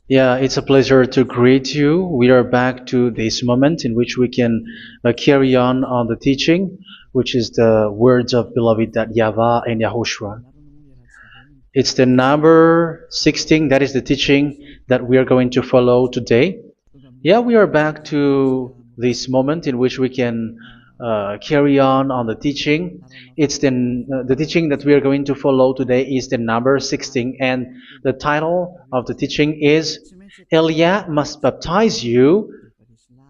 Yeah, it's a pleasure to greet you. We are back to this moment in which we can carry on the teaching, which is the words of beloved that YAHVAH and YAHOSHUA. It's the number 16, that is the teaching that we are going to follow today. Yeah, we are back to this moment in which we can carry on the teaching. It's the teaching that we are going to follow today is the number 16, and the title of the teaching is Elia must baptize you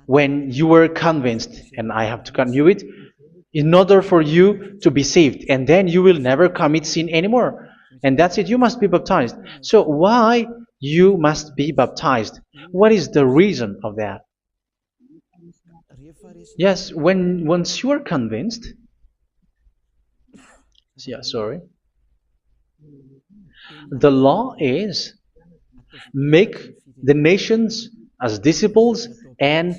when you were convinced, and I have to continue it, in order for you to be saved, and then you will never commit sin anymore. And that's it, you must be baptized. So why you must be baptized? What is the reason of that? Yes, when once you are convinced, yeah, sorry, the law is make the nations as disciples and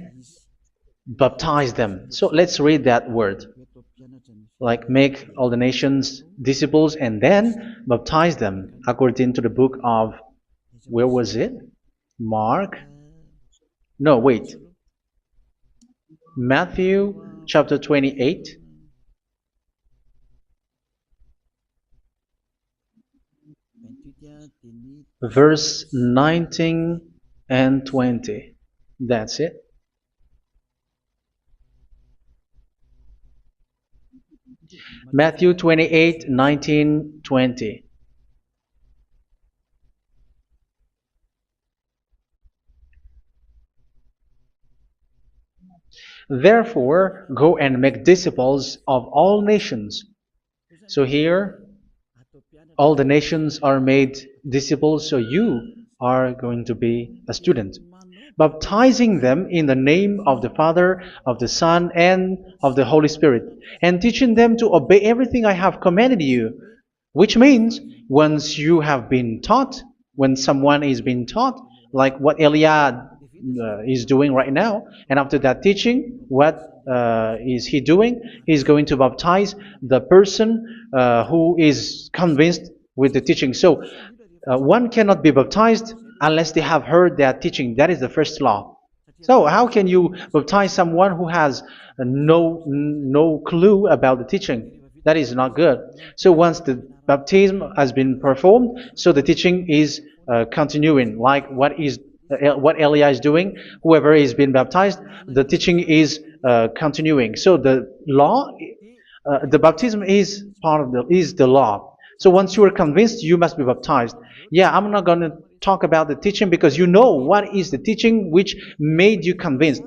baptize them. So let's read that word. Like make all the nations disciples and then baptize them according to the book of, where was it? Mark? No, wait. Matthew chapter 28. Verse 19 and 20. That's it. Matthew 28, 19, 20. Therefore, go and make disciples of all nations. So here, all the nations are made disciples, so you are going to be a student. Baptizing them in the name of the Father, of the Son, and of the Holy Spirit, and teaching them to obey everything I have commanded you. Which means, once you have been taught, when someone is being taught, like what Elia is doing right now, and after that teaching, what is he doing? He's going to baptize the person who is convinced with the teaching. So, one cannot be baptized unless they have heard that teaching. That is the first law. So how can you baptize someone who has no clue about the teaching? That is not good. So once the baptism has been performed, so the teaching is continuing, like what Elia is doing. Whoever is being baptized, the teaching is continuing. So the law, the baptism is part of the law. So once you are convinced, you must be baptized. Yeah, I'm not going to talk about the teaching because you know what is the teaching which made you convinced.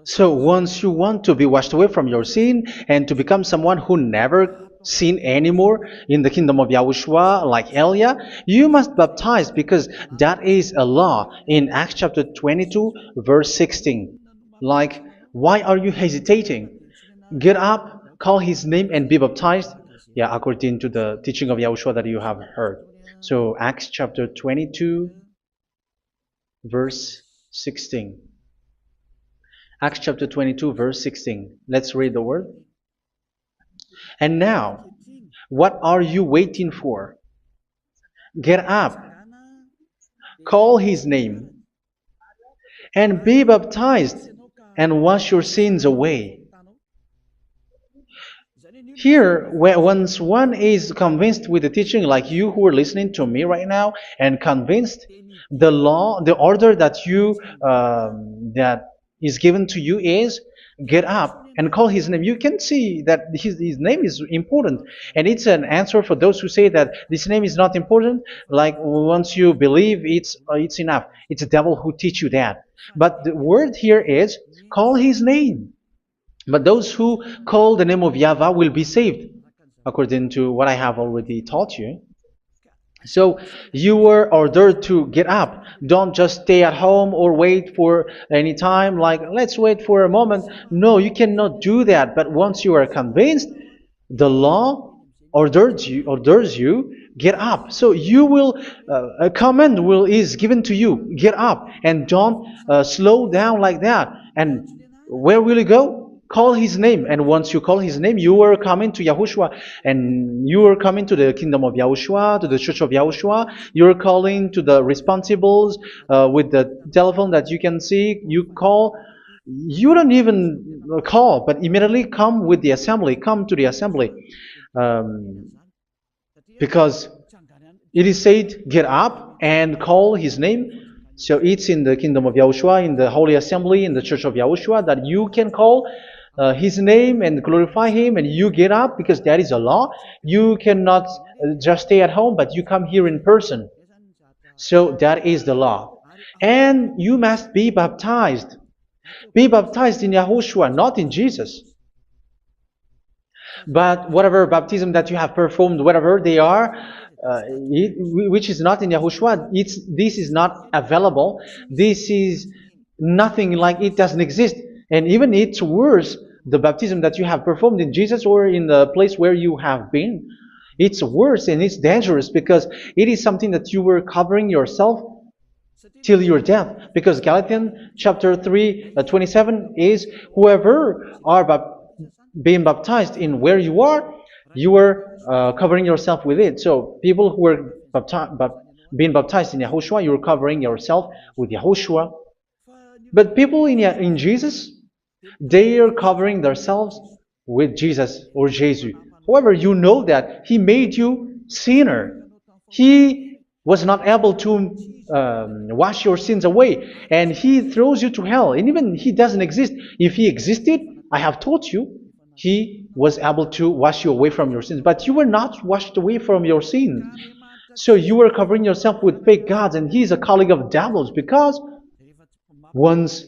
So once you want to be washed away from your sin and to become someone who never sin anymore in the kingdom of Yahushua, like Elia, you must baptize because that is a law in Acts chapter 22, verse 16. Like, why are you hesitating? Get up, call his name, and be baptized. Yeah, according to the teaching of Yahushua that you have heard. So Acts chapter 22, verse 16. Acts chapter 22, verse 16. Let's read the word. And now, what are you waiting for? Get up, call his name, and be baptized, and wash your sins away. Here, once one is convinced with the teaching, like you who are listening to me right now, and convinced, the law, the order that that is given to you is get up and call his name. You can see that his name is important, and it's an answer for those who say that this name is not important. Like once you believe, it's enough. It's the devil who teach you that. But the word here is call his name. But those who call the name of YAHVAH will be saved, according to what I have already taught you. So you were ordered to get up. Don't just stay at home or wait for any time, like let's wait for a moment. No, you cannot do that. But once you are convinced, the law orders you get up. So you will a command is given to you, get up, and don't slow down like that. And where will you go? Call his name, and once you call his name, you are coming to Yahushua, and you are coming to the kingdom of Yahushua, to the church of Yahushua. You're calling to the responsibles with the telephone that you can see. You call. You don't even call, but immediately come with the assembly. Come to the assembly, um, because it is said, get up and call his name. So it's in the kingdom of Yahushua, in the holy assembly, in the church of Yahushua, that you can call his name and glorify him, and you get up because that is a law. You cannot just stay at home, but you come here in person. So that is the law. And you must be baptized. Be baptized in Yahushua, not in Jesus. But whatever baptism that you have performed, whatever they are, which is not in Yahushua, this is not available. This is nothing, like it doesn't exist. And even it's worse, the baptism that you have performed in Jesus or in the place where you have been. It's worse and it's dangerous because it is something that you were covering yourself till your death. Because Galatians chapter 3, 27 is, whoever are being baptized in where you are covering yourself with it. So people who are being baptized in Yahushua, you're covering yourself with Yahushua. But people in Jesus, they are covering themselves with Jesus or Jesus. However, you know that He made you sinner. He was not able to wash your sins away, and He throws you to hell. And even He doesn't exist. If He existed, I have taught you, He was able to wash you away from your sins. But you were not washed away from your sins. So you were covering yourself with fake gods, and He is a colleague of devils, because once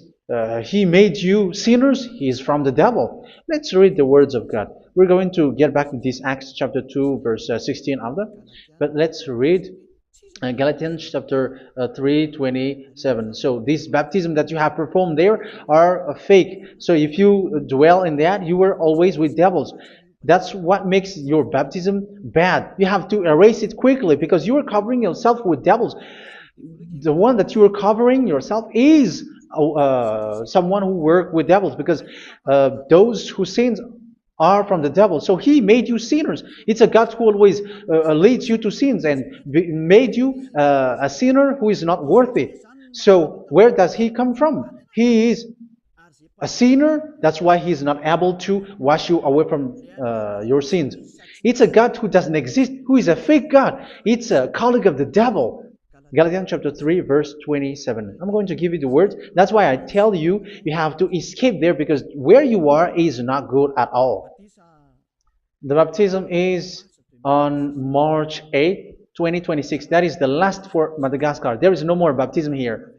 He made you sinners, He is from the devil. Let's read the words of God. We're going to get back to this Acts chapter 2, verse 16 after. But let's read Galatians chapter 3, 27. So this baptism that you have performed there are fake. So if you dwell in that, you were always with devils. That's what makes your baptism bad. You have to erase it quickly because you are covering yourself with devils. The one that you are covering yourself is someone who works with devils, because those who sin are from the devil. So He made you sinners. It's a God who always leads you to sins and made you a sinner who is not worthy. So where does He come from? He is a sinner. That's why He is not able to wash you away from your sins. It's a God who doesn't exist, who is a fake God. It's a colleague of the devil. Galatians chapter 3, verse 27. I'm going to give you the words. That's why I tell you, you have to escape there, because where you are is not good at all. The baptism is on March 8, 2026. That is the last for Madagascar. There is no more baptism here.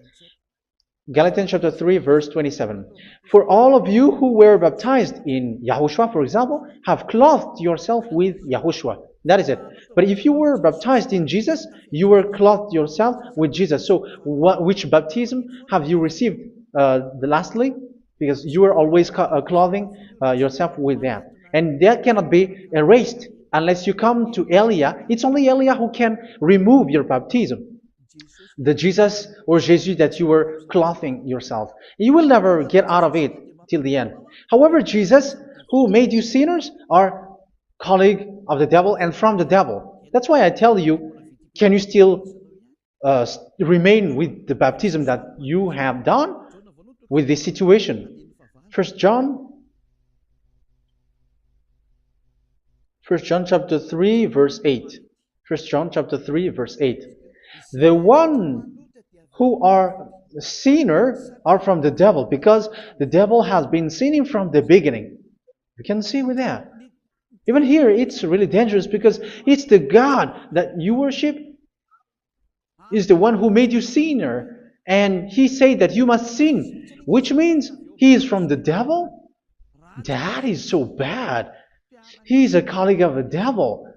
Galatians chapter 3, verse 27. For all of you who were baptized in Yahushua, for example, have clothed yourself with Yahushua. That is it. But if you were baptized in Jesus, you were clothed yourself with Jesus. So which baptism have you received lastly? Because you are always clothing yourself with that. And that cannot be erased unless you come to Elia. It's only Elia who can remove your baptism. The Jesus or Jesus that you were clothing yourself. You will never get out of it till the end. However, Jesus, who made you sinners, are colleague of the devil and from the devil. That's why I tell you, can you still remain with the baptism that you have done with this situation? First John chapter 3, verse 8. First John chapter 3, verse 8. The one who are sinner are from the devil, because the devil has been sinning from the beginning. You can see with that. Even here, it's really dangerous, because it's the God that you worship is the one who made you sinner, and He said that you must sin, which means He is from the devil. That is so bad. He is a colleague of the devil,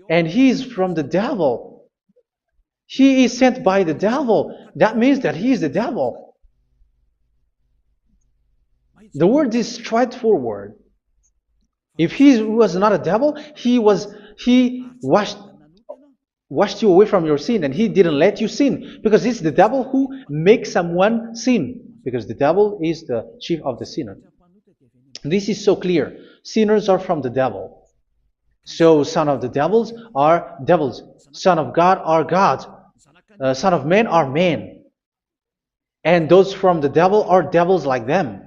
and He is from the devil. He is sent by the devil. That means that He is the devil. The word is straightforward. If He was not a devil, He washed you away from your sin, and He didn't let you sin, because it's the devil who makes someone sin, because the devil is the chief of the sinner. This is so clear. Sinners are from the devil. So son of the devils are devils. Son of God are gods. Son of men are men. And those from the devil are devils like them.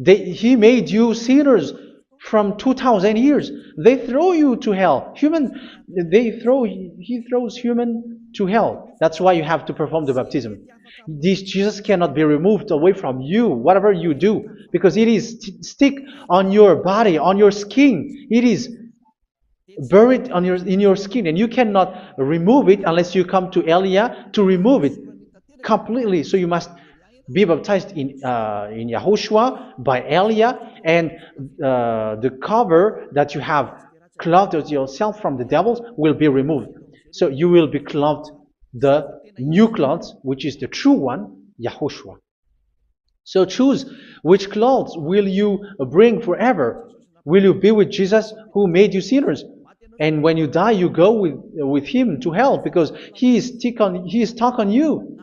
He made you sinners from 2,000 years. They throw you to hell. He throws human to hell. That's why you have to perform the baptism. This Jesus cannot be removed away from you, whatever you do, because it is stick on your body, on your skin. It is buried in your skin, and you cannot remove it unless you come to Elia to remove it completely. So you must be baptized in Yahushua by Elia, and the cover that you have clothed yourself from the devils will be removed. So you will be clothed the new clothes, which is the true one, Yahushua. So choose which clothes will you bring forever. Will you be with Jesus who made you sinners? And when you die, you go with him to hell because he is stuck on you.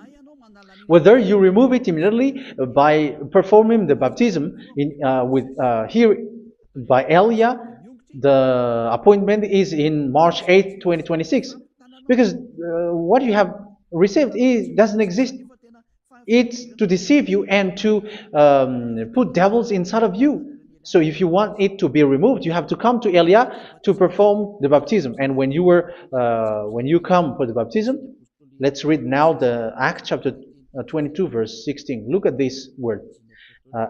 Whether you remove it immediately by performing the baptism here by Elia, the appointment is in March 8, 2026. Because what you have received doesn't exist. It's to deceive you and to put devils inside of you. So if you want it to be removed, you have to come to Elia to perform the baptism. And when you come for the baptism, let's read now the Acts chapter 22 verse 16. Look at this word.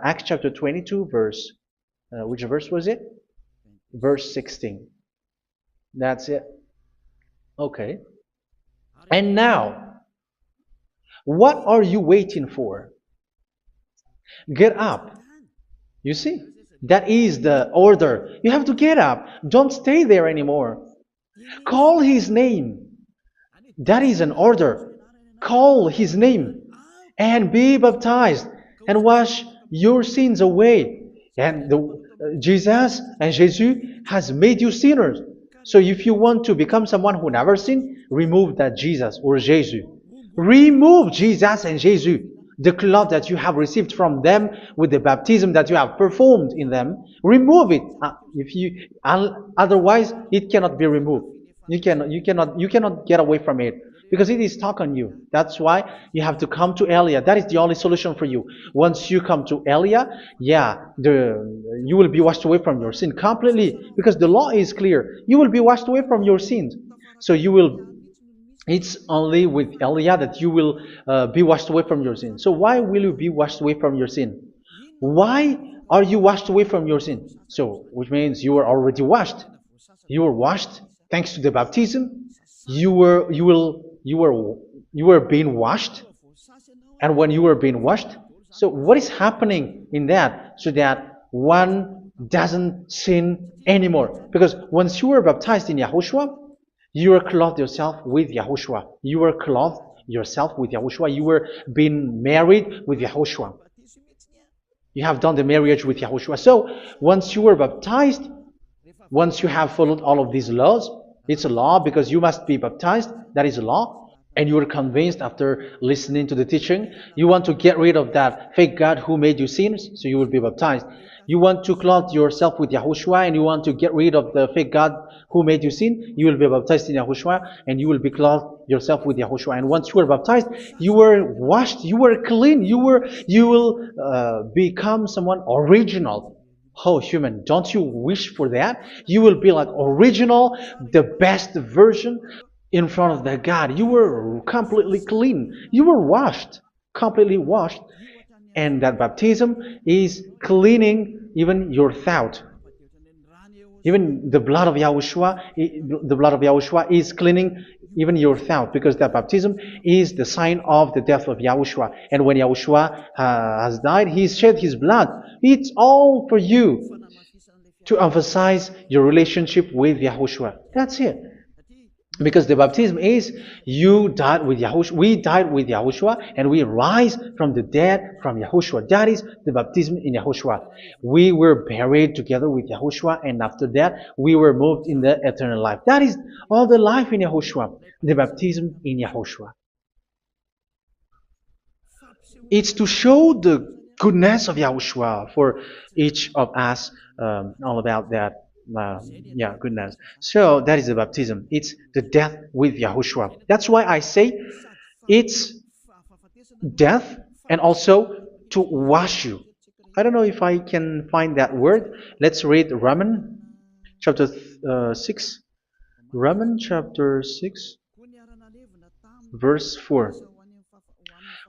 Acts chapter 22 verse, which verse was it? Verse 16. That's it. Okay. And now, what are you waiting for? Get up. You see, that is the order. You have to get up. Don't stay there anymore. Call his name. That is an order. Call his name and be baptized and wash your sins away. And Jesus has made you sinners. So if you want to become someone who never sinned, remove that Jesus or Jesus. Remove Jesus and Jesus, the cloth that you have received from them with the baptism that you have performed in them. Remove it. Otherwise, it cannot be removed. You cannot get away from it because it is stuck on you. That's why you have to come to Elia. That is the only solution for you. Once you come to Elia, you will be washed away from your sin completely because the law is clear. You will be washed away from your sins. So it's only with Elia that you will be washed away from your sin. So why will you be washed away from your sin? Why are you washed away from your sin? So, which means you are already washed. You were washed thanks to the baptism. You were being washed, and when you were being washed, so what is happening in that? So that one doesn't sin anymore. Because once you were baptized in Yahushua, you were clothed yourself with Yahushua. You were clothed yourself with Yahushua. You were being married with Yahushua. You have done the marriage with Yahushua. So once you were baptized, once you have followed all of these laws, it's a law because you must be baptized. That is a law. And you are convinced after listening to the teaching, you want to get rid of that fake God who made you sinners, so you will be baptized. You want to clothe yourself with Yahushua and you want to get rid of the fake God who made you sin, you will be baptized in Yahushua and you will be clothed yourself with Yahushua. And once you are baptized, you were washed, you were clean, you will become someone original. Oh, human, don't you wish for that? You will be like original, the best version in front of that God. You were completely clean. You were washed, completely washed. And that baptism is cleaning even your thought. Even the blood of Yahushua is cleaning even your thought, because that baptism is the sign of the death of Yahushua. And when Yahushua has died, he shed his blood. It's all for you to emphasize your relationship with Yahushua. That's it. Because the baptism is you died with Yahushua, we died with Yahushua, and we rise from the dead from Yahushua. That is the baptism in Yahushua. We were buried together with Yahushua, and after that we were moved in the eternal life. That is all the life in Yahushua, the baptism in Yahushua. It's to show the goodness of Yahushua for each of us, all about that. Yeah, goodness. So that is the baptism. It's the death with Yahushua. That's why I say it's death and also to wash you. I don't know if I can find that word. Let's read Romans chapter 6. Romans chapter 6, verse 4.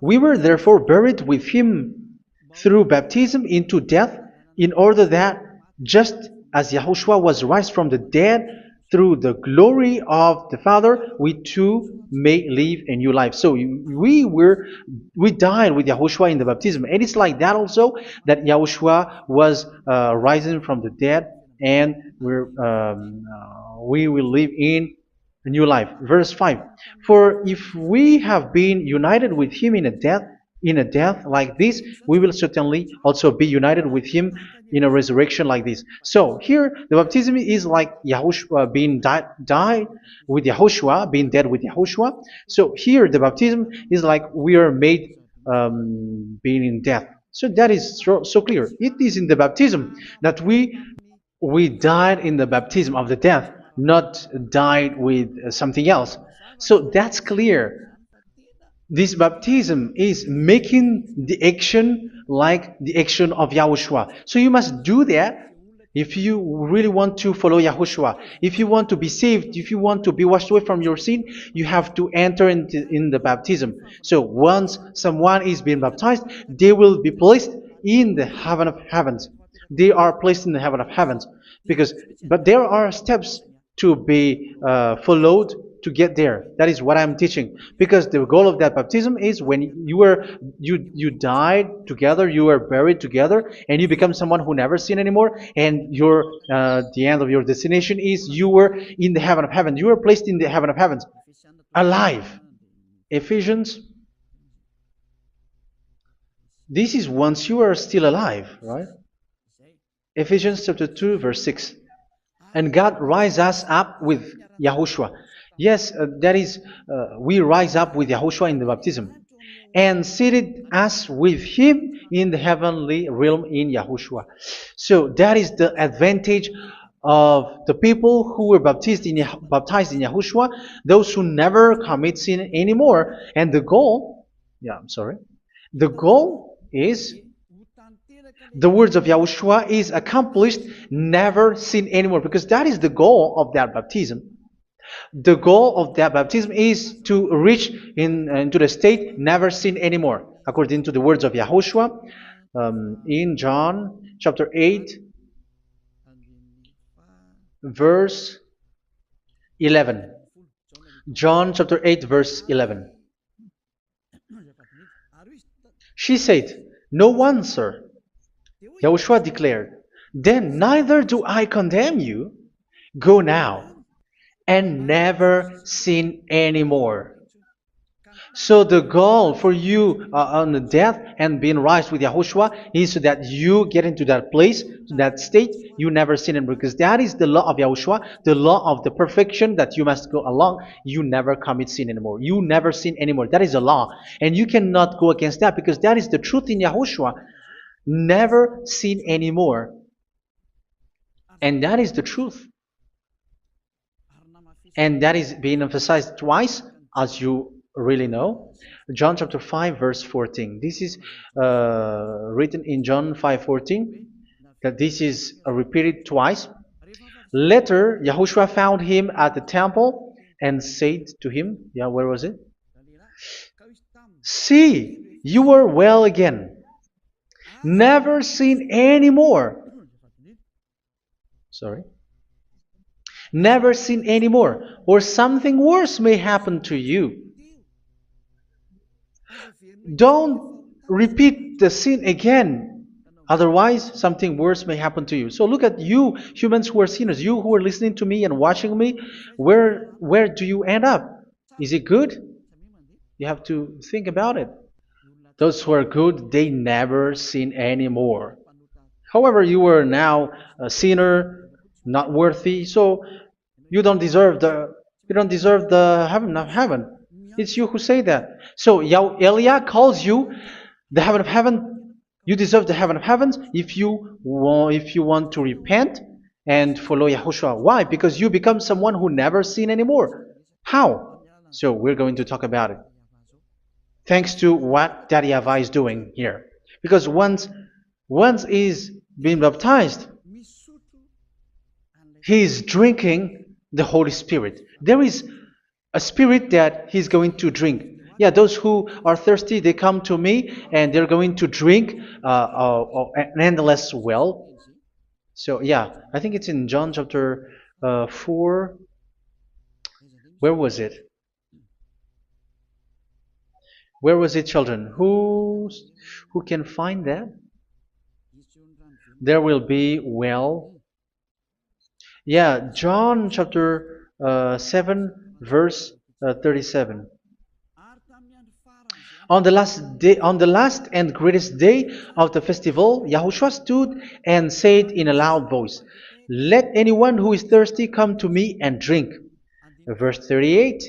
We were therefore buried with him through baptism into death, in order that, just as Yahushua was raised from the dead through the glory of the Father, we too may live a new life. So we died with Yahushua in the baptism, and it's like that also that Yahushua was rising from the dead, and we will live in a new life. Verse 5. For if we have been united with him in a death like this, we will certainly also be united with him in a resurrection like this. So here the baptism is like Yahushua being died with Yahushua, being dead with Yahushua. So here the baptism is like we are made being in death. So that is so clear. It is in the baptism that we died in the baptism of the death, not died with something else. So that's clear. This baptism is making the action like the action of Yahushua. So you must do that if you really want to follow Yahushua. If you want to be saved, if you want to be washed away from your sin, you have to enter in the baptism. So once someone is being baptized, they will be placed in the heaven of heavens. They are placed in the heaven of heavens but there are steps to be followed to get there. That is what I'm teaching. Because the goal of that baptism is when you died together, you were buried together, and you become someone who never sin anymore. And the end of your destination is you were in the heaven of heaven. You were placed in the heaven of heavens, alive. Ephesians. This is once you are still alive, right? Ephesians chapter 2, verse 6. And God rise us up with Yahushua. Yes, that is, we rise up with Yahushua in the baptism. And seated us with him in the heavenly realm in Yahushua. So that is the advantage of the people who were baptized in Yahushua, those who never commit sin anymore. And the goal, the goal is the words of Yahushua is accomplished, never sin anymore, because that is the goal of that baptism. The goal of that baptism is to reach into the state never sin anymore, according to the words of Yahushua in John chapter 8, verse 11. John chapter 8, verse 11. She said, "No one, sir." Yahushua declared, "Then neither do I condemn you. Go now and never sin anymore." So the goal for you on the death and being raised with Yahushua is so that you get into that place, that state, you never sin anymore. Because that is the law of Yahushua, the law of the perfection that you must go along. You never commit sin anymore. You never sin anymore. That is a law. And you cannot go against that because that is the truth in Yahushua. Never sin anymore. And that is the truth. And that is being emphasized twice, as you really know. John chapter 5, verse 14. This is written in John 5:14, that this is repeated twice. Later, Yahushua found him at the temple and said to him, where was it? "See, you are well again. Never sin anymore." Sorry. Never sin anymore, or something worse may happen to you. Don't repeat the sin again. Otherwise, something worse may happen to you. So look at you, humans who are sinners, you who are listening to me and watching me. Where do you end up? Is it good? You have to think about it. Those who are good, they never sin anymore. However, you are now a sinner, not worthy, so you don't deserve the heaven of heaven. It's you who say that. So Elia calls you the heaven of heaven You deserve the heaven of heavens if you want to repent and follow Yahushua. Why? Because you become someone who never sin anymore. How? So we're going to talk about it. Thanks to what Daddy YAHVAH is doing here. Because once he's been baptized, he's drinking the Holy Spirit. There is a spirit that he's going to drink. Yeah, those who are thirsty, they come to me and they're going to drink an endless well. So yeah, I think it's in John chapter 4. Where was it? Where was it, children? Who can find that? There will be well. Yeah, John chapter 7, verse 37. On the last and greatest day of the festival, Yahushua stood and said in a loud voice, "Let anyone who is thirsty come to me and drink." Verse 38.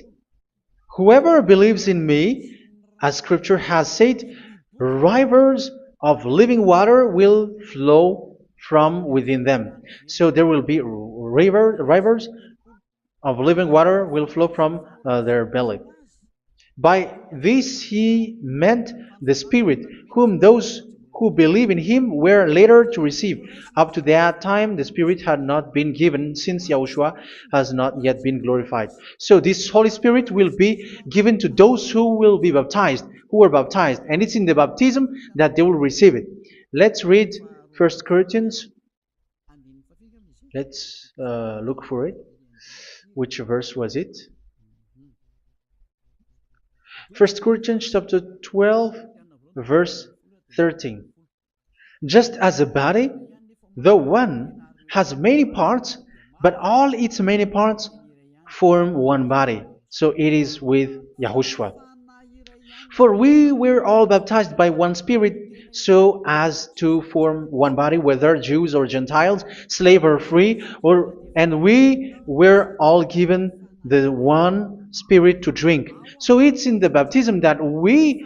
Whoever believes in me, as scripture has said, rivers of living water will flow from within them. So there will be rivers of living water will flow from their belly. By this he meant the Spirit, whom those who believe in him were later to receive. Up to that time, the Spirit had not been given, since Yahushua has not yet been glorified. So this Holy Spirit will be given to those who will be baptized, who were baptized, and it's in the baptism that they will receive it. Let's read 1 Corinthians. Let's look for it. Which verse was it? 1 Corinthians chapter 12, verse 13. Just as a body, though one, has many parts, but all its many parts form one body. So it is with Yahushua. For we were all baptized by one Spirit, so as to form one body, whether Jews or Gentiles, slave or free, and we were all given the one Spirit to drink. So it's in the baptism that we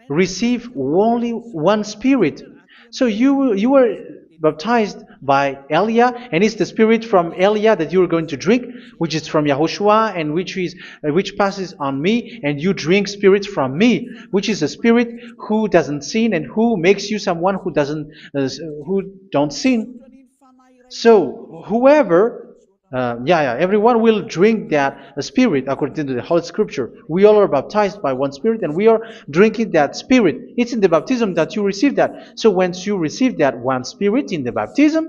receive only one Spirit. So you were baptized by Elia, and it's the Spirit from Elia that you are going to drink, which is from Yahushua, and which passes on me, and you drink Spirit from me, which is a Spirit who doesn't sin and who makes you someone who don't sin. So whoever everyone will drink that Spirit according to the Holy Scripture. We all are baptized by one Spirit, and we are drinking that Spirit. It's in the baptism that you receive that. So once you receive that one Spirit in the baptism,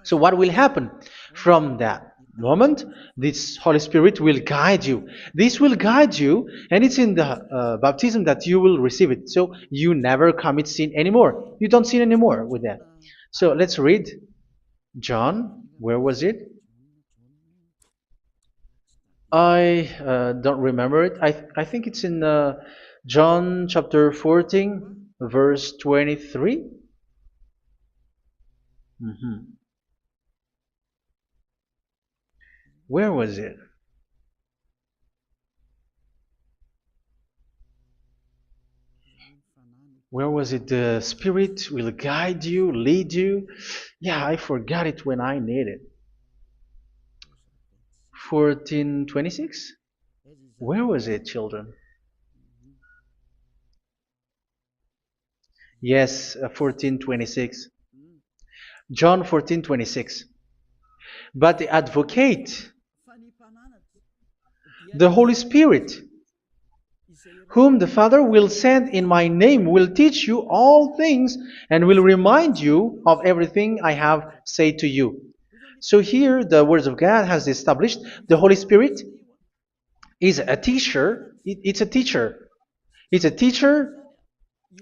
so what will happen from that moment? This Holy Spirit will guide you. This will guide you, and it's in the baptism that you will receive it. So you never commit sin anymore. You don't sin anymore with that. So let's read John. Where was it? I don't remember it. I think it's in John chapter 14, verse 23. Where was it? Where was it? The Spirit will guide you, lead you. Yeah, I forgot it when I need it. 14:26? Where was it, children? Yes, 14:26. John 14:26. But the Advocate, the Holy Spirit, whom the Father will send in my name, will teach you all things and will remind you of everything I have said to you. So here the Word of God has established the Holy Spirit is a teacher. It's a teacher. It's a teacher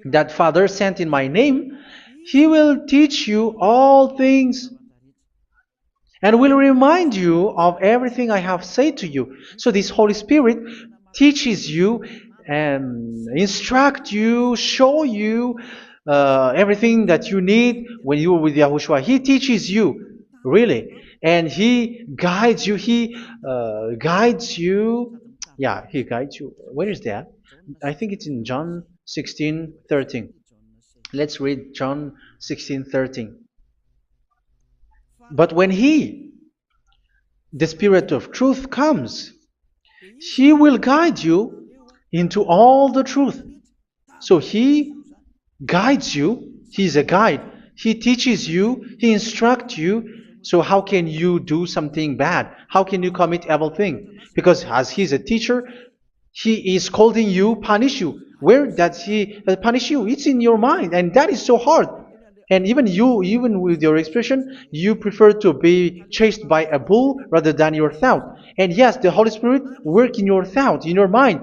that Father sent in my name. He will teach you all things and will remind you of everything I have said to you. So this Holy Spirit teaches you and instruct you, show you everything that you need when you are with Yahushua. He teaches you, really. And He guides you. He guides you. Yeah, He guides you. Where is that? I think it's in John 16:13. Let's read John 16:13. But when He, the Spirit of truth, comes, He will guide you into all the truth. So He guides you. He's a guide. He teaches you. He instructs you. So how can you do something bad? How can you commit evil thing? Because as He's a teacher, He is scolding you, punish you. Where does He punish you? It's in your mind, and that is so hard. And even you, even with your expression, you prefer to be chased by a bull rather than your thought. And yes, the Holy Spirit work in your thought, in your mind.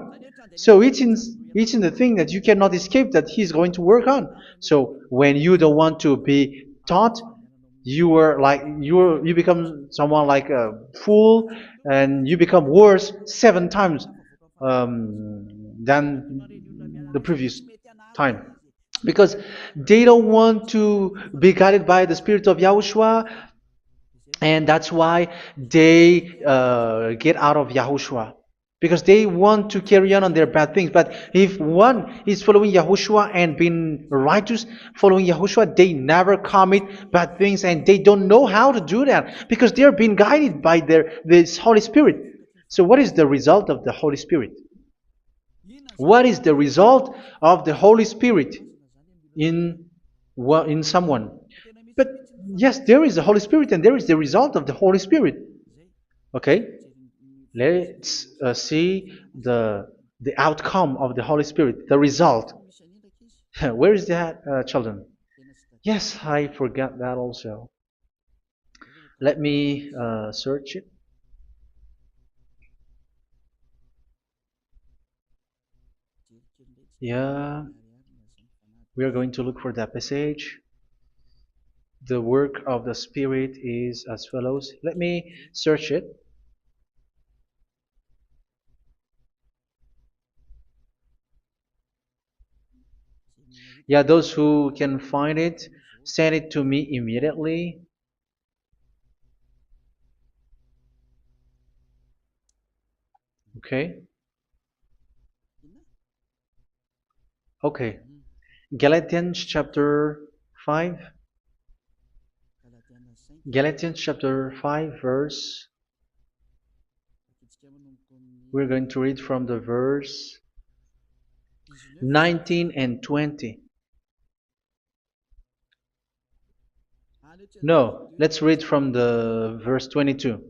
So it's in the thing that you cannot escape that He's going to work on. So when you don't want to be taught, you become someone like a fool, and you become worse 7 times than the previous time, because they don't want to be guided by the Spirit of Yahushua, and that's why they get out of Yahushua, because they want to carry on their bad things. But if one is following Yahushua and being righteous, following Yahushua, they never commit bad things, and they don't know how to do that because they are being guided by this Holy Spirit. So what is the result of the Holy Spirit? What is the result of the Holy Spirit in someone? But yes, there is the Holy Spirit, and there is the result of the Holy Spirit. Okay, let's see the outcome of the Holy Spirit, the result. Where is that, children? Yes, I forgot that also. Let me search it. Yeah, we are going to look for that passage. The work of the Spirit is as follows. Let me search it. Yeah, those who can find it, send it to me immediately. Okay. Okay. Galatians chapter 5. Galatians chapter 5 verse. We're going to read from the verse 19 and 20. No, let's read from the verse 22.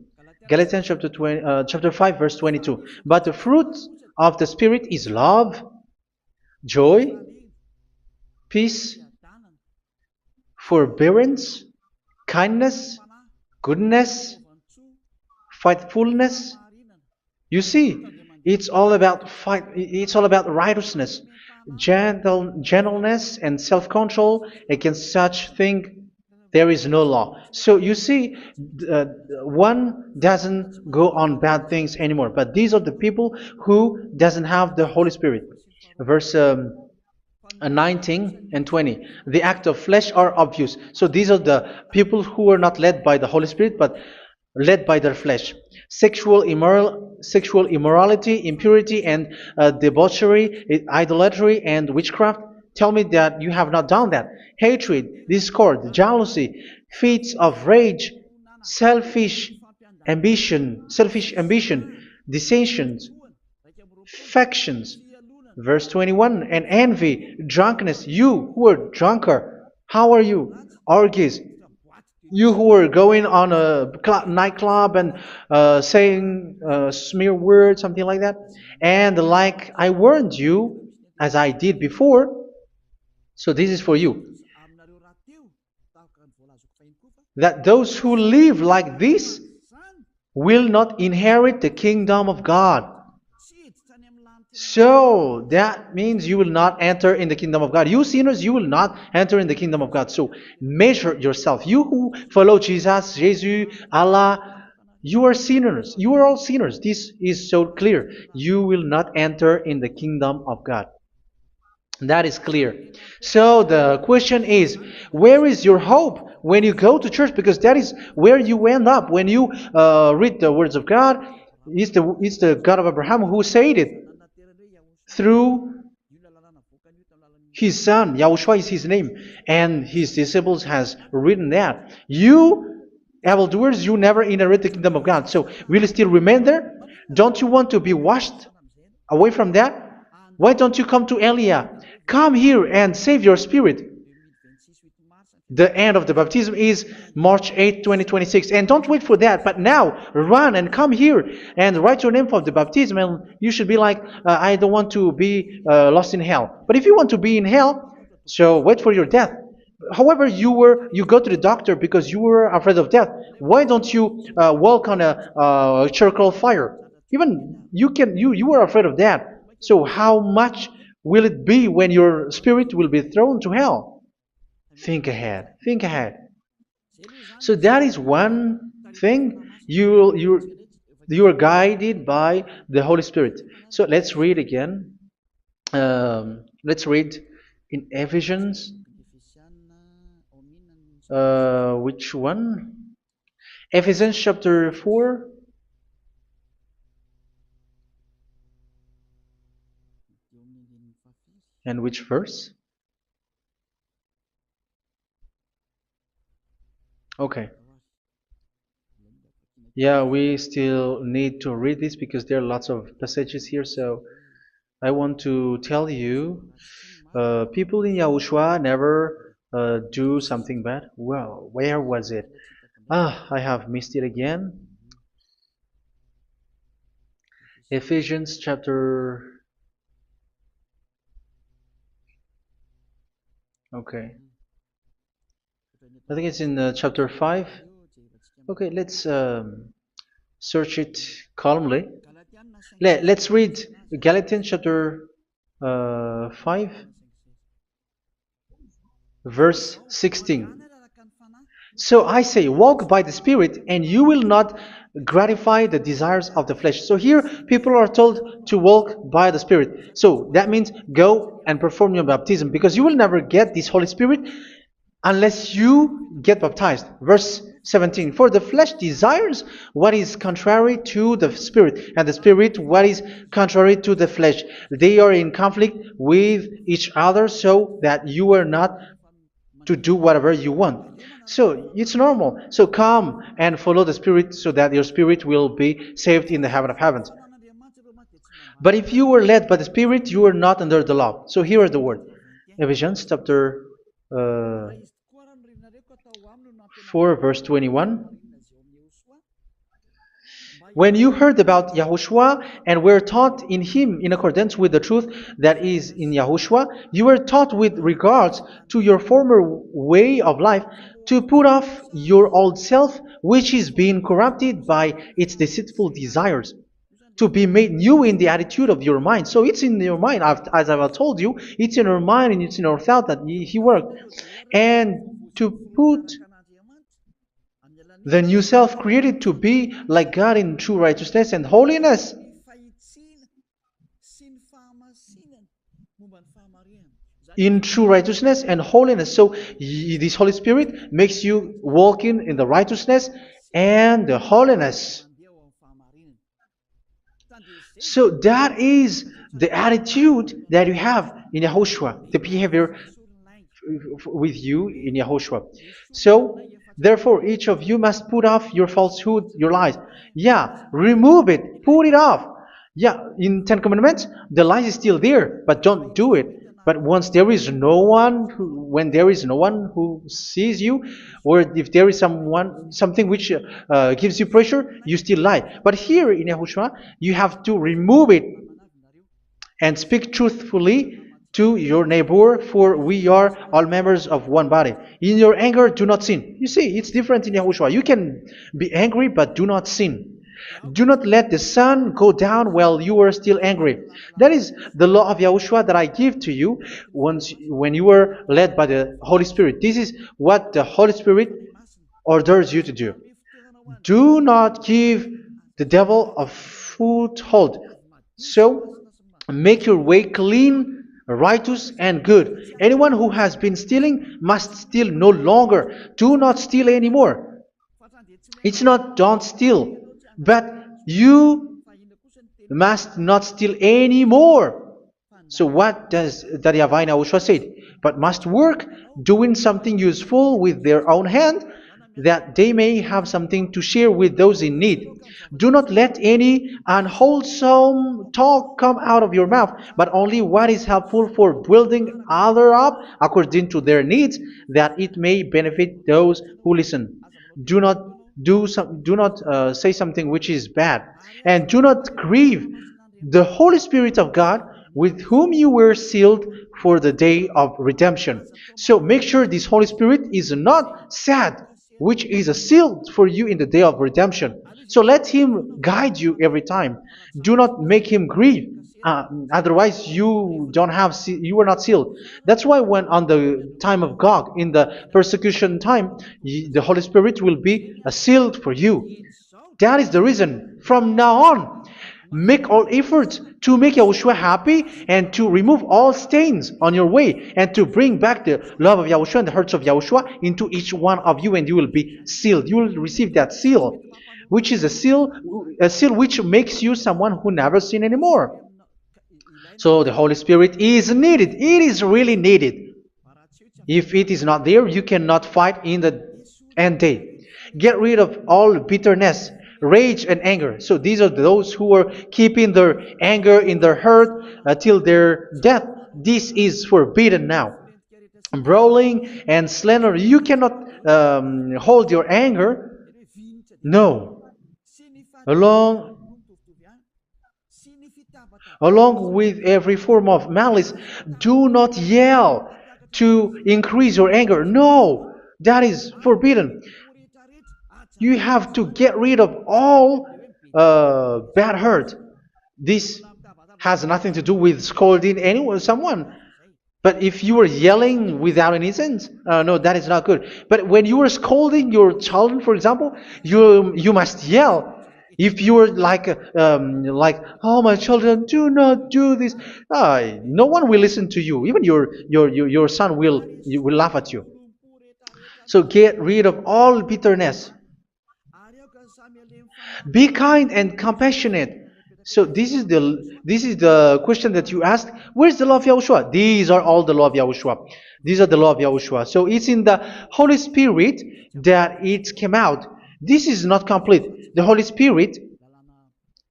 Galatians chapter 5 verse 22. But the fruit of the Spirit is love, joy, peace, forbearance, kindness, goodness, faithfulness. You see, it's all about fight. It's all about righteousness, gentleness, and self-control. Against such thing, there is no law. So you see, uh, one doesn't go on bad things anymore. But these are the people who doesn't have the Holy Spirit. Verse 19 and 20. The act of flesh are obvious. So these are the people who are not led by the Holy Spirit, but led by their flesh. Sexual immorality, impurity, and debauchery, idolatry, and witchcraft. Tell me that you have not done that. Hatred, discord, jealousy, fits of rage, selfish ambition, dissensions, factions. Verse 21, and envy, drunkenness. You who are drunker, how are you? Orgies. You who are going on a nightclub and saying smear words, something like that. And like I warned you, as I did before, so this is for you, that those who live like this will not inherit the kingdom of God. So that means you will not enter in the kingdom of God. You sinners, you will not enter in the kingdom of God. So measure yourself. You who follow Jesus, Allah, you are sinners. You are all sinners. This is so clear. You will not enter in the kingdom of God. That is clear. So the question is, where is your hope when you go to church? Because that is where you end up when you read the words of God. It's the God of Abraham who said it through His son, Yahushua is his name, and his disciples has written that. You, evildoers, you never inherit the kingdom of God. So will you still remain there? Don't you want to be washed away from that? Why don't you come to Elia? Come here and save your spirit. The end of the baptism is March 8th, 2026. And don't wait for that, but now run and come here and write your name for the baptism. And you should be like, I don't want to be lost in hell. But if you want to be in hell, so wait for your death. However, you go to the doctor because you were afraid of death. Why don't you walk on a charcoal fire? Even you were afraid of that. So how much will it be when your spirit will be thrown to hell? Think ahead. Think ahead. So that is one thing. You are guided by the Holy Spirit. So let's read again. Let's read in Ephesians. Which one? Ephesians chapter 4. And which verse? Okay. Yeah, we still need to read this because there are lots of passages here. So I want to tell you, people in Yahushua never do something bad. Well, where was it? I have missed it again. Ephesians chapter. Okay. I think it's in chapter 5. Okay, let's search it calmly. Let's read Galatians chapter 5, verse 16. So I say, walk by the Spirit, and you will not gratify the desires of the flesh. So here, people are told to walk by the Spirit. So that means go and perform your baptism, because you will never get this Holy Spirit unless you get baptized. Verse 17. For the flesh desires what is contrary to the Spirit, and the Spirit what is contrary to the flesh. They are in conflict with each other, so that you are not to do whatever you want. So it's normal. So come and follow the Spirit so that your spirit will be saved in the heaven of heavens. But if you were led by the Spirit, you are not under the law. So here are the word. Ephesians chapter 4 verse 21. When you heard about Yahushua and were taught in him in accordance with the truth that is in Yahushua, you were taught with regards to your former way of life to put off your old self, which is being corrupted by its deceitful desires, to be made new in the attitude of your mind. So it's in your mind, as I've told you, it's in your mind and it's in your thought that he worked. And to put the new self created to be like God in true righteousness and holiness. In true righteousness and holiness. So this Holy Spirit makes you walking in the righteousness and the holiness. So that is the attitude that you have in Yahushua, the behavior with you in Yahushua. So therefore, each of you must put off your falsehood, your lies. Yeah, remove it, put it off. Yeah, in Ten Commandments, the lies is still there, but don't do it. But once there is no one, when there is no one who sees you, or if there is something which gives you pressure, you still lie. But here in Yahushua, you have to remove it and speak truthfully to your neighbor, for we are all members of one body. In your anger, do not sin. You see, it's different in Yahushua. You can be angry, but do not sin. Do not let the sun go down while you are still angry. That is the law of Yahushua that I give to you when you were led by the Holy Spirit. This is what the Holy Spirit orders you to do. Do not give the devil a foothold. So, make your way clean, righteous and good. Anyone who has been stealing must steal no longer. Do not steal anymore. It's not don't steal, but you must not steal anymore. So what does the Yahweh Yahushua say? But must work doing something useful with their own hand, that they may have something to share with those in need. Do not let any unwholesome talk come out of your mouth, but only what is helpful for building other up according to their needs, that it may benefit those who listen. Do not do not say something which is bad, and do not grieve the Holy Spirit of God, with whom you were sealed for the day of redemption. So make sure this Holy Spirit is not sad, which is a seal for you in the day of redemption. So let Him guide you every time. Do not make Him grieve. Otherwise, you don't have you are not sealed. That's why when on the time of God, in the persecution time, the Holy Spirit will be a sealed for you. That is the reason. From now on, make all efforts to make Yahushua happy and to remove all stains on your way and to bring back the love of Yahushua and the hearts of Yahushua into each one of you, and you will be sealed. You will receive that seal, which is a seal which makes you someone who never sin anymore. So the Holy Spirit is needed. It is really needed. If it is not there, you cannot fight in the end day. Get rid of all bitterness, rage, and anger. So these are those who are keeping their anger in their heart till their death. This is forbidden now. Brawling and slander. You cannot hold your anger. No. Along with every form of malice, do not yell to increase your anger. No, that is forbidden. You have to get rid of all bad hurt. This has nothing to do with scolding anyone, someone. But if you are yelling without any sense, no, that is not good. But when you are scolding your child, for example, you must yell. If you are like, oh my children, do not do this, no one will listen to you. Even your son will laugh at you. So get rid of all bitterness. Be kind and compassionate. So this is the question that you asked. Where's the law of Yahushua? These are all the law of Yahushua. These are the law of Yahushua. So it's in the Holy Spirit that it came out. This is not complete. The Holy Spirit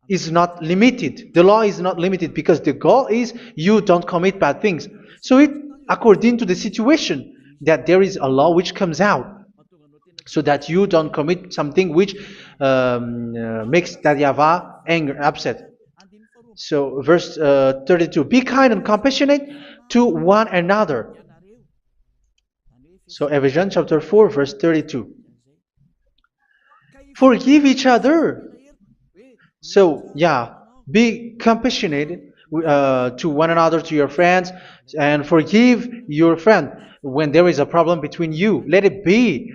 is not limited. The law is not limited because the goal is you don't commit bad things. So it according to the situation that there is a law which comes out, so that you don't commit something which makes that YAHVAH anger, upset. So verse 32, be kind and compassionate to one another. So Ephesians chapter 4 verse 32. Forgive each other. So yeah, be compassionate to one another, to your friends, and forgive your friend when there is a problem between you. Let it be.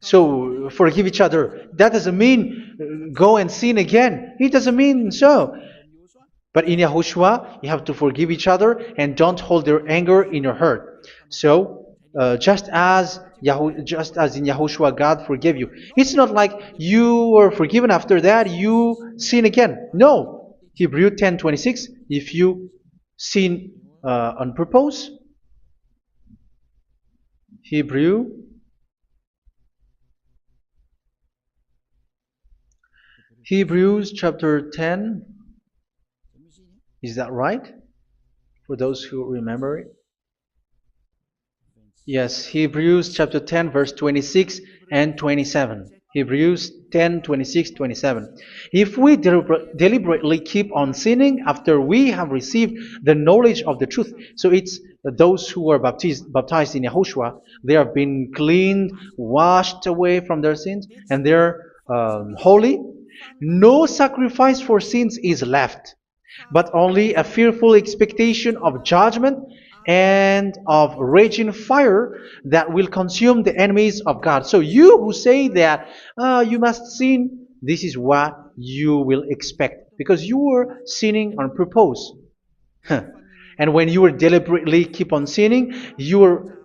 So forgive each other. That doesn't mean go and sin again. It doesn't mean so. But in Yahushua, you have to forgive each other and don't hold your anger in your heart. So just as in Yahushua, God forgave you. It's not like you were forgiven after that you sin again. No. Hebrew 10:26. If you sin on purpose, Hebrews chapter 10. Is that right? For those who remember it? Yes, Hebrews chapter 10 verse 26 and 27. Hebrews 10, 26, 27. If we deliberately keep on sinning after we have received the knowledge of the truth, so it's those who are baptized in Yahushua, they have been cleaned, washed away from their sins, and they're holy. No sacrifice for sins is left, but only a fearful expectation of judgment and of raging fire that will consume the enemies of God. So you who say that you must sin, this is what you will expect, because you were sinning on purpose. And when you will deliberately keep on sinning, you are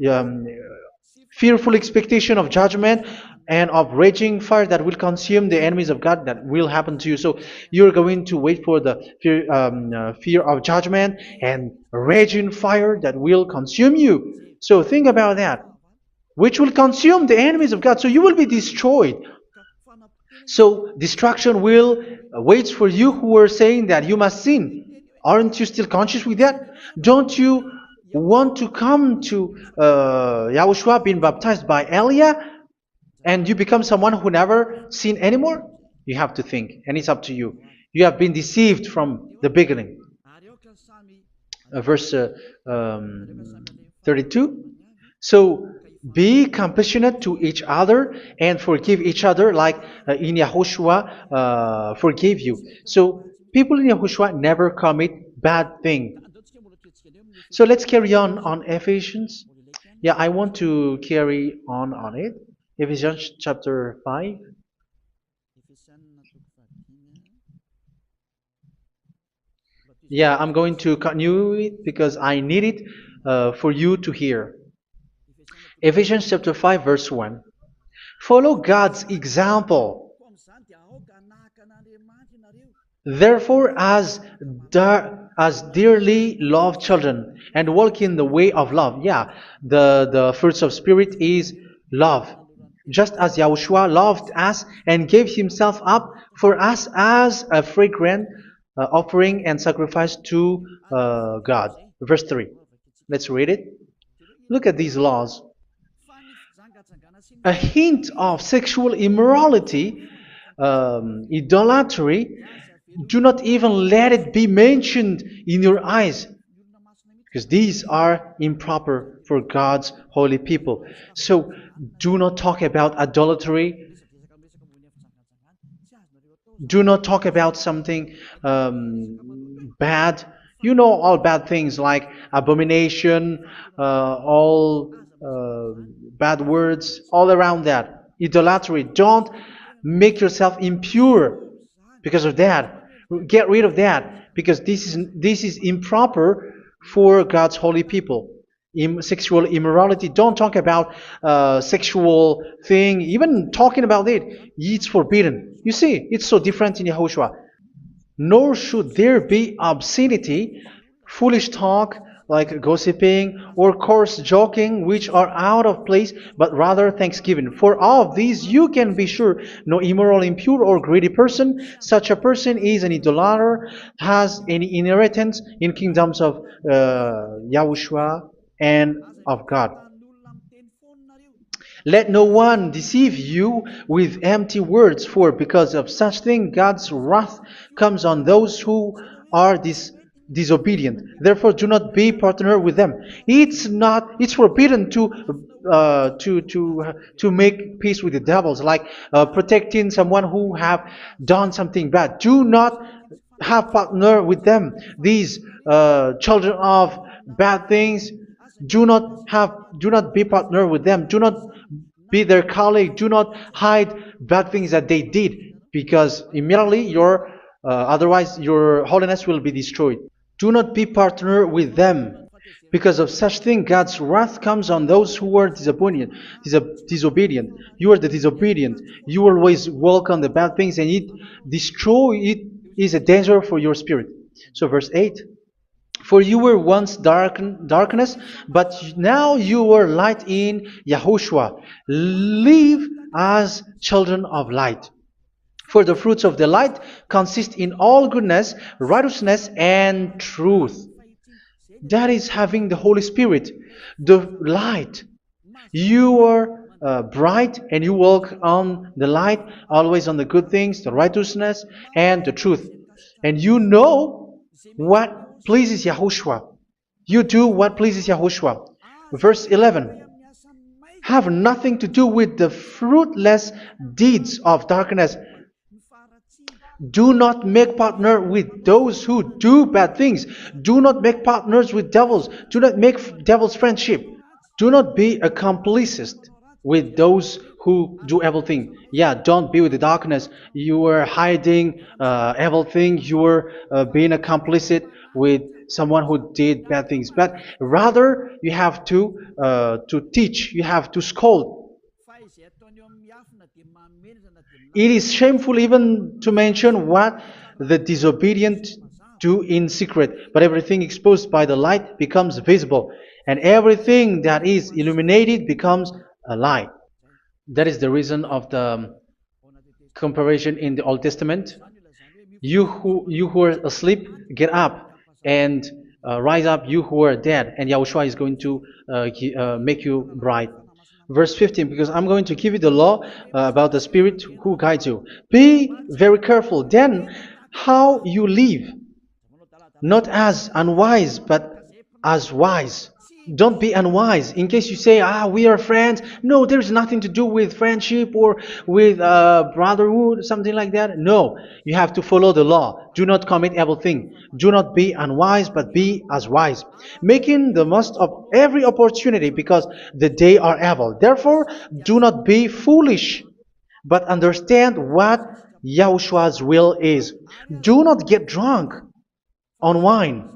fearful expectation of judgment and of raging fire that will consume the enemies of God that will happen to you. So you're going to wait for the fear of judgment and raging fire that will consume you. So think about that, which will consume the enemies of God. So you will be destroyed. So destruction will waits for you who are saying that you must sin. Aren't you still conscious with that? Don't you want to come to Yahushua being baptized by Elia and you become someone who never sinned anymore? You have to think, and it's up to you. You have been deceived from the beginning. Verse 32. So be compassionate to each other and forgive each other like in Yahushua forgave you. So people in Yahushua never commit bad thing. So let's carry on Ephesians. Yeah, I want to carry on it. Ephesians chapter 5. Yeah, I'm going to continue it because I need it for you to hear. Ephesians chapter 5 verse 1. Follow God's example. Therefore, as dearly loved children, and walk in the way of love. Yeah, the fruits of spirit is love. Just as Yahushua loved us and gave himself up for us as a fragrant offering and sacrifice to God. Verse 3. Let's read it. Look at these laws. A hint of sexual immorality, idolatry, do not even let it be mentioned in your eyes, because these are improper for God's holy people. So do not talk about idolatry. Do not talk about something bad. You know all bad things like abomination, all bad words, all around that. Idolatry. Don't make yourself impure because of that. Get rid of that because this is improper for God's holy people. Sexual immorality. Don't talk about sexual thing. Even talking about it's forbidden. You see, it's so different in Yahushua. Nor should there be obscenity, foolish talk like gossiping or coarse joking, which are out of place, but rather thanksgiving. For of these you can be sure: no immoral, impure, or greedy person, such a person is an idolater, has any inheritance in kingdoms of Yahushua and of God. Let no one deceive you with empty words, for because of such thing God's wrath comes on those who are disobedient. Therefore, do not be partner with them. It's forbidden to make peace with the devils, like protecting someone who have done something bad. Do not have partner with them. These children of bad things, do not be partner with them. Do not be their colleague. Do not hide bad things that they did, because immediately otherwise your holiness will be destroyed. Do not be partner with them. Because of such thing, God's wrath comes on those who are disobedient. You are the disobedient. You always walk on the bad things, and it is a danger for your spirit. So verse 8. For you were once darkness, but now you are light in Yahushua. Live as children of light. For the fruits of the light consist in all goodness, righteousness, and truth. That is having the Holy Spirit, the light. You are bright and you walk on the light, always on the good things, the righteousness, and the truth. And you know what pleases Yahushua. You do what pleases Yahushua. Verse 11. Have nothing to do with the fruitless deeds of darkness. Do not make partner with those who do bad things. Do not make partners with devils. Do not make devils friendship. Do not be a complicit with those who do evil thing. Yeah, don't be with the darkness. You are hiding evil thing. You are being a complicit with someone who did bad things, but rather you have to teach, you have to scold. It is shameful even to mention what the disobedient do in secret, but everything exposed by the light becomes visible, and everything that is illuminated becomes a light. That is the reason of the comparison in the Old Testament. You who are asleep, get up and rise up, you who are dead, and Yahushua is going to make you bright. Verse 15, because I'm going to give you the law about the Spirit who guides you. Be very careful then how you live, not as unwise, but as wise. Don't be unwise. In case you say, we are friends. No, there's nothing to do with friendship or with brotherhood, something like that. No, you have to follow the law. Do not commit evil thing. Do not be unwise, but be as wise, making the most of every opportunity, because the day are evil. Therefore, do not be foolish, but understand what Yahushua's will is. Do not get drunk on wine,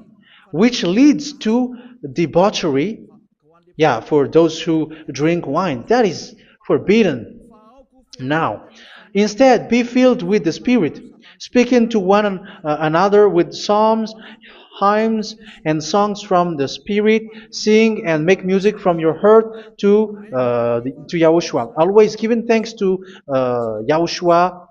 which leads to debauchery. Yeah, for those who drink wine, that is forbidden now. Instead, be filled with the Spirit, speaking to one another with psalms, hymns, and songs from the Spirit. Sing and make music from your heart to Yahushua. Always giving thanks to Yahushua,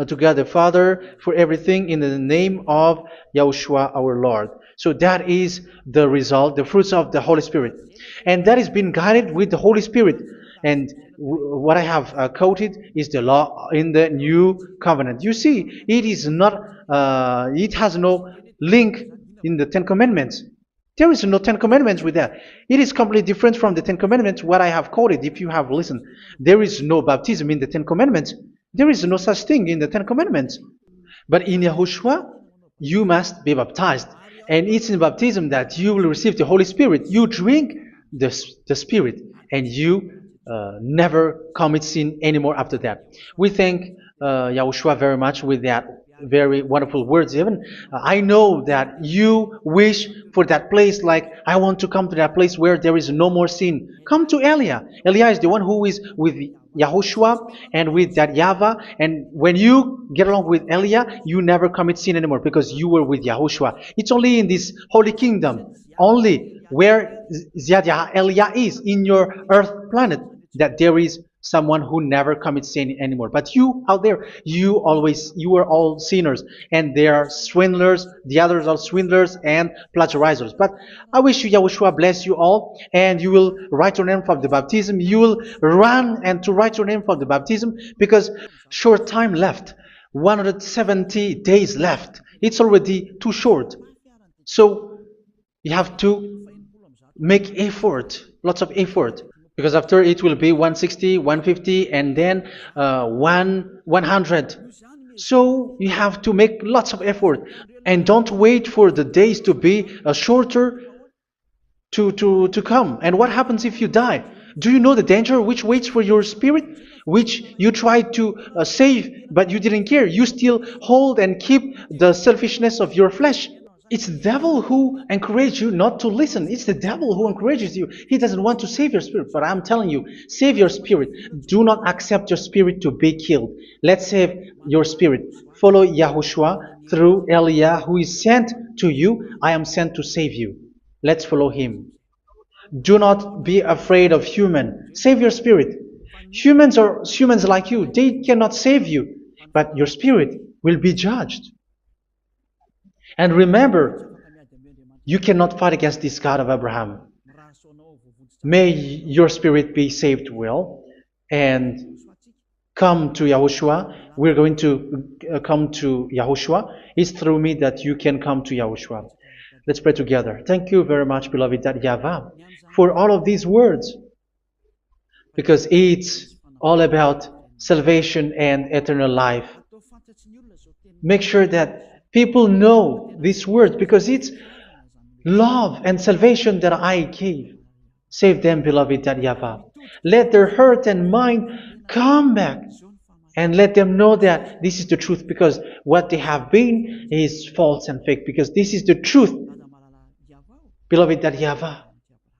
to God the Father, for everything in the name of Yahushua our Lord. So that is the result, the fruits of the Holy Spirit. And that is being guided with the Holy Spirit. And what I have quoted is the law in the new covenant. You see, it is not, it has no link in the Ten Commandments. There is no Ten Commandments with that. It is completely different from the Ten Commandments, what I have quoted, if you have listened. There is no baptism in the Ten Commandments. There is no such thing in the Ten Commandments. But in Yahushua, you must be baptized. And it's in baptism that you will receive the Holy Spirit. You drink the Spirit, and you never commit sin anymore after that. We thank Yahushua very much with that very wonderful words. Even I know that you wish for that place, like, I want to come to that place where there is no more sin. Come to Elia. Elia is the one who is with Yahushua and with that YAHVAH. And when you get along with Elia, you never commit sin anymore, because you were with Yahushua. It's only in this holy kingdom, only where Elia is, in your earth planet, that there is someone who never commits sin anymore. But you out there, you are all sinners, and they are swindlers. The others are swindlers and plagiarizers. But I wish you, Yahushua, bless you all, and you will write your name for the baptism. You will run and to write your name for the baptism, because short time left, 170 days left. It's already too short. So you have to make effort, lots of effort, because after it will be 160, 150, and then 100. So you have to make lots of effort, and don't wait for the days to be shorter to come. And what happens if you die? Do you know the danger which waits for your spirit, which you tried to save, but you didn't care? You still hold and keep the selfishness of your flesh. It's the devil who encourages you not to listen. It's the devil who encourages you. He doesn't want to save your spirit. But I'm telling you, save your spirit. Do not accept your spirit to be killed. Let's save your spirit. Follow Yahushua through Elia, who is sent to you. I am sent to save you. Let's follow him. Do not be afraid of human. Save your spirit. Humans are humans like you. They cannot save you. But your spirit will be judged. And remember, you cannot fight against this God of Abraham. May your spirit be saved well, and come to Yahushua. We're going to come to Yahushua. It's through me that you can come to Yahushua. Let's pray together. Thank you very much, beloved YAHVAH, for all of these words, because it's all about salvation and eternal life. Make sure that people know these words, because it's love and salvation that I gave. Save them, beloved YAHVAH. Let their heart and mind come back and let them know that this is the truth, because what they have been is false and fake, because this is the truth. Beloved, that YAHVAH,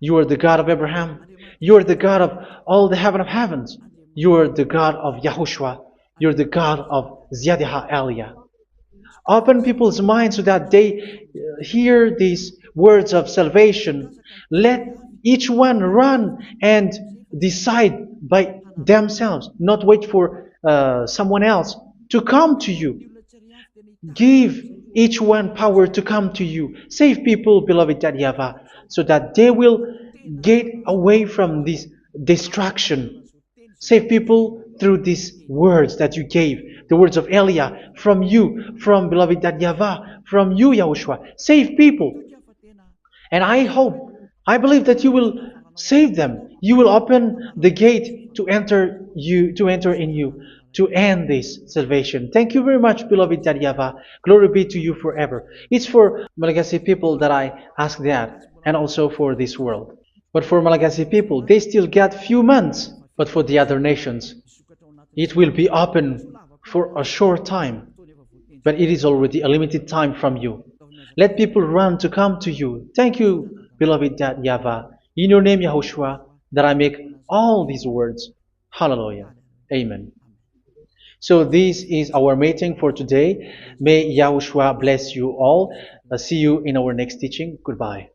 you are the God of Abraham, you are the God of all the heaven of heavens, you are the God of YAHOSHUA, you are the God of Ziyadiha Aliyah. Open people's minds so that they hear these words of salvation. Let each one run and decide by themselves, not wait for someone else to come to you. Give each one power to come to you. Save people, beloved YAHVAH, so that they will get away from this distraction. Save people through these words that you gave, the words of Elia, from you, from beloved YAHVAH, from you, Yahushua. Save people. And I believe that you will save them. You will open the gate to enter in you, to end this salvation. Thank you very much, beloved YAHVAH. Glory be to you forever. It's for Malagasy people that I ask that, and also for this world. But for Malagasy people, they still get few months. But for the other nations, it will be open for a short time. But it is already a limited time from you. Let people run to come to you. Thank you, beloved YAHVAH. In your name, Yahushua, that I make all these words. Hallelujah. Amen. So this is our meeting for today. May Yahushua bless you all. See you in our next teaching. Goodbye.